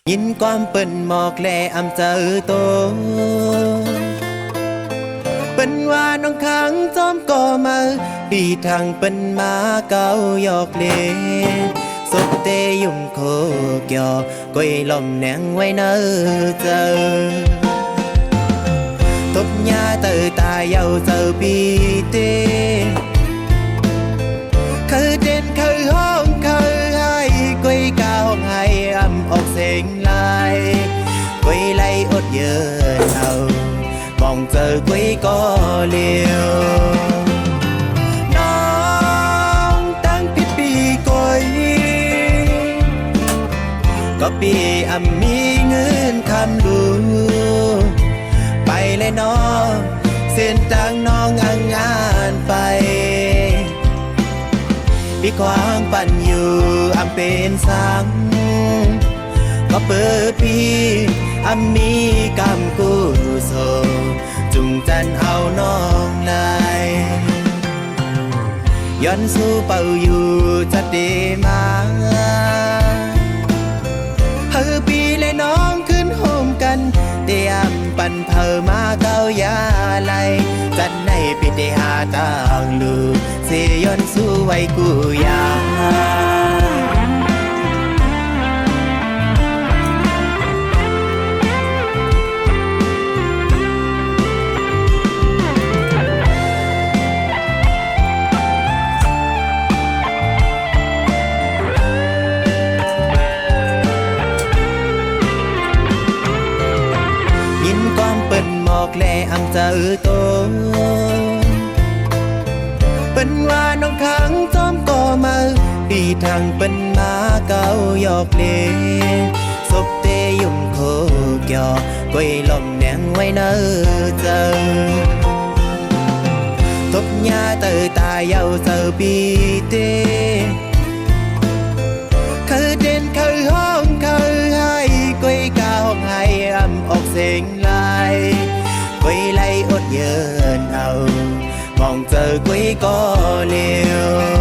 ยินความเปิ้นหมอกแลอำเจอโตเปิ้นว่าน้องขังจอมก่อมาปีทางเปิ้นมาเก่าหยอกเล่สบเตยุ่มโคกยอก้อยลมแหนงไว้เนอเจอทบยาเตอตาเยาเจอปีเตคือเด่นคือห้องคือให้ก้อยกาห้องให้อำออกเสียงลายก้อยไล่อดเยอะเอามองเจอก้อยก็เลี้ยวน้องตั้งผิดปีก้อยก็ปีอำมีเงินคำดูไปเลยน้องเส้นทางน้องอ่างงานไปพี่ควางปั่นอยู่อำเป็นสังก็เปิดพี่อำมีกำกู้โซจุงจันเอาน้องลายย้อนสู้เป่าอยู่จะดีมาเฮอปีและน้องขึ้นโฮมกันเตียมปั่นเพอมาเก้ายาไหลจันในปิเตหาต่างลูเสียย้อนสู้ไว้กูยายินความเปิ้นหมอกแลอำเจอโตเปิ้นว่าน้องขังจอมก่อมาปีทางเปิ้นมาเก่าหยอกเล่ศพเตยุ่มโคกยอก้อยลมแหนงไว้เนอเจอทบยาเตอตาเยาเจอปีเตคือเด่นคือห้องคือให้ก้อยกาห้องให้อำออกเสียงลายก้อยไล่อดเยินเอามองเจอก้อยก็เลี้ยว